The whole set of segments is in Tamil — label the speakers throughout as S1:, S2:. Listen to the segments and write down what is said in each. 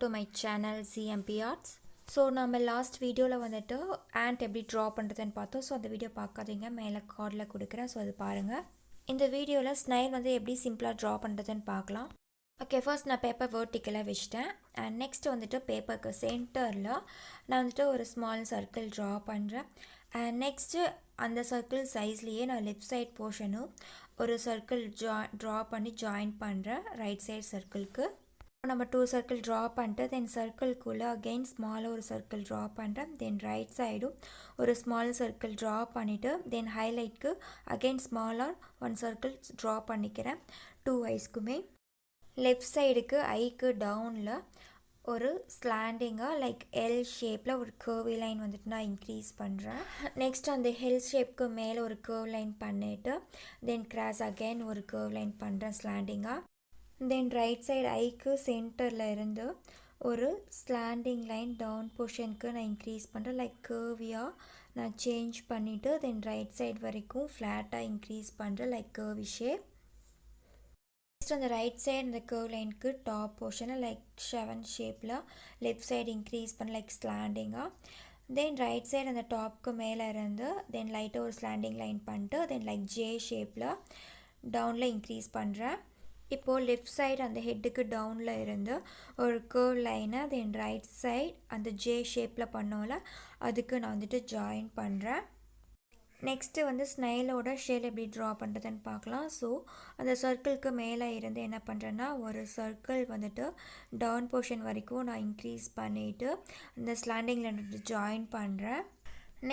S1: to my channel G.M.P Arts. So நம்ம லாஸ்ட் வீடியோவில் வந்துட்டு ஆண்ட் எப்படி ட்ரா பண்ணுறதுன்னு பார்த்தோம். ஸோ அந்த வீடியோ பார்க்காதீங்க, மேலே கார்டில் கொடுக்குறேன். ஸோ அது பாருங்கள். இந்த வீடியோவில் ஸ்னைல் வந்து எப்படி சிம்பிளாக ட்ரா பண்ணுறதுன்னு பார்க்கலாம். ஓகே, ஃபர்ஸ்ட் நான் பேப்பர் வேர்ட்டிக்கலாக வச்சுட்டேன். அண்ட் நெக்ஸ்ட் வந்துட்டு பேப்பருக்கு சென்டரில் நான் வந்துட்டு ஒரு ஸ்மால் சர்க்கிள் ட்ரா பண்ணுறேன். அண்ட் நெக்ஸ்ட்டு அந்த சர்க்கிள் சைஸ்லேயே நான் லெஃப்ட் சைட் போர்ஷனும் ஒரு சர்க்கிள் ட்ரா பண்ணி ஜாயின் பண்ணுறேன் ரைட் சைட் சர்க்கிளுக்கு. நம்ம 2 சர்க்கிள் ட்ரா பண்ணிட்டு தென் சர்க்கிள்குள்ளே அகெயின் ஸ்மாலாக ஒரு சர்க்கிள் ட்ரா பண்ணுறேன். தென் ரைட் சைடும் ஒரு ஸ்மால் சர்க்கிள் ட்ரா பண்ணிவிட்டு தென் ஹைலைட்க்கு அகெயின் ஸ்மாலாக ஒன் சர்க்கிள் ட்ரா பண்ணிக்கிறேன் 2 ஐஸ்க்குமே. லெஃப்ட் சைடுக்கு ஐக்கு டவுனில் ஒரு ஸ்லாண்டிங்காக லைக் எல் ஷேப்பில் ஒரு கர்வி லைன் வந்துட்டு நான் இன்க்ரீஸ் பண்ணுறேன். நெக்ஸ்ட் அந்த ஹெல் ஷேப்க்கு மேலே ஒரு கர்வ் லைன் பண்ணிவிட்டு தென் கிராஸ் அகெயின் ஒரு கர்வ் லைன் பண்ணுறேன் ஸ்லாண்டிங்காக. தென் ரைட் சைடு ஐக்கு சென்டரில் இருந்து ஒரு ஸ்லாண்டிங் லைன் டவுன் போர்ஷனுக்கு நான் இன்க்ரீஸ் பண்ணுறேன். லைக் கர்வியாக நான் சேஞ்ச் பண்ணிவிட்டு தென் ரைட் சைடு வரைக்கும் ஃப்ளாட்டாக இன்க்ரீஸ் பண்ணுறேன் லைக் கர்வி ஷேப். நெக்ஸ்ட் அந்த ரைட் சைடு இந்த கர்வ் லைனுக்கு டாப் போர்ஷனை லைக் 7 ஷேப்பில் லெஃப்ட் சைடு இன்க்ரீஸ் பண்ண லைக் ஸ்லாண்டிங்காக. தென் ரைட் சைடு அந்த டாப்க்கு மேலே இருந்து தென் லைட்டாக ஒரு ஸ்லாண்டிங் லைன் பண்ணிட்டு தென் லைக் ஜே ஷேப்பில் டவுனில் இன்க்ரீஸ் பண்ணுறேன். இப்போது லெஃப்ட் சைடு அந்த ஹெட்டுக்கு டவுனில் இருந்து ஒரு கர்வ் லைனை தென் ரைட் சைடு அந்த ஜே ஷேப்பில் பண்ணோம்ல அதுக்கு நான் வந்துட்டு ஜாயின் பண்ணுறேன். நெக்ஸ்ட்டு வந்து ஸ்னைலோட ஷேல் எப்படி ட்ரா பண்ணுறதுன்னு பார்க்கலாம். ஸோ அந்த சர்க்கிளுக்கு மேலே இருந்து என்ன பண்ணுறேன்னா ஒரு சர்க்கிள் வந்துட்டு டவுன் போர்ஷன் வரைக்கும் நான் இன்க்ரீஸ் பண்ணிவிட்டு அந்த ஸ்லாண்டிங்கில் வந்துட்டு ஜாயின் பண்ணுறேன்.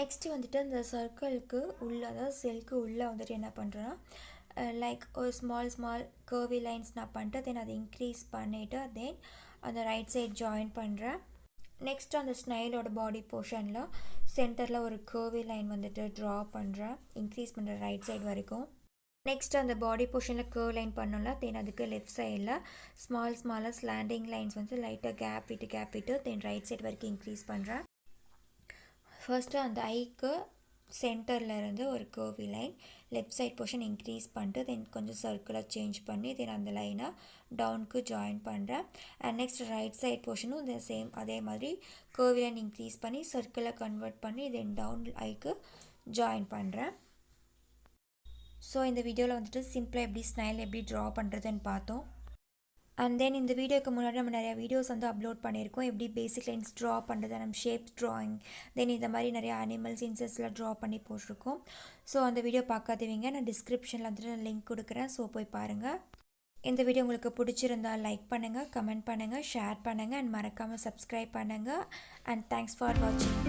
S1: நெக்ஸ்ட்டு வந்துட்டு அந்த சர்க்கிளுக்கு உள்ளே அதாவது செல்க்கு உள்ளே வந்துட்டு என்ன பண்ணுறேன்னா லைக் ஒரு ஸ்மால் கர்வி லைன்ஸ் நான் பண்ணிட்டு தென் அதை இன்க்ரீஸ் பண்ணிவிட்டு தென் அந்த ரைட் சைட் ஜாயின் பண்ணுறேன். நெக்ஸ்ட் அந்த ஸ்னைலோட பாடி போர்ஷனில் சென்டரில் ஒரு கர்வி லைன் வந்துட்டு ட்ரா பண்ணுறேன் இன்க்ரீஸ் பண்ணுற ரைட் சைடு வரைக்கும். நெக்ஸ்ட் அந்த பாடி போர்ஷனில் கர்வ் லைன் பண்ணோம்ல தென் அதுக்கு லெஃப்ட் சைடில் ஸ்மாலாக ஸ்லாண்டிங் லைன்ஸ் வந்து லைட்டாக கேப் விட்டு தென் ரைட் சைடு வரைக்கும் இன்க்ரீஸ் பண்ணுறேன். ஃபர்ஸ்ட்டு அந்த ஐக்கு சென்டரில் இருந்து ஒரு curvy line left side portion increase பண்ணிட்டு தென் கொஞ்சம் சர்க்கிளாக சேஞ்ச் பண்ணி தென் அந்த லைனை டவுனுக்கு ஜாயின் பண்ணுறேன். அண்ட் நெக்ஸ்ட் ரைட் சைட் போர்ஷனும் இந்த சேம் அதே மாதிரி கர்வி லைன் இன்க்ரீஸ் பண்ணி சர்க்கிளை கன்வெர்ட் பண்ணி தென் டவுன் ஐக்கு ஜாயின் பண்ணுறேன். ஸோ இந்த வீடியோவில் வந்துட்டு சிம்பிளாக எப்படி ஸ்னைல் எப்படி ட்ரா பண்ணுறதுன்னு பார்த்தோம். அண்ட் தென் இந்த வீடியோக்கு முன்னாடி நம்ம நிறையா வீடியோஸ் வந்து அப்லோட் பண்ணியிருக்கோம் எப்படி பேசிக் லைன்ஸ் ட்ரா பண்ணுறது நம்ம ஷேப்ஸ் ட்ராயிங் தென் இந்த மாதிரி நிறையா அனிமல்ஸ் இன்செக்ட்ஸ்லாம் ட்ரா பண்ணி போட்டிருக்கோம். ஸோ அந்த வீடியோ பார்க்காதவங்க நான் டிஸ்கிரிப்ஷனில் வந்துட்டு நான் லிங்க் கொடுக்குறேன். ஸோ போய் பாருங்கள். இந்த வீடியோ உங்களுக்கு பிடிச்சிருந்தால் லைக் பண்ணுங்கள், கமெண்ட் பண்ணுங்கள், ஷேர் பண்ணுங்கள் அண்ட் மறக்காமல் சப்ஸ்கிரைப் பண்ணுங்கள். அண்ட் தேங்க்ஸ் ஃபார் வாட்சிங்.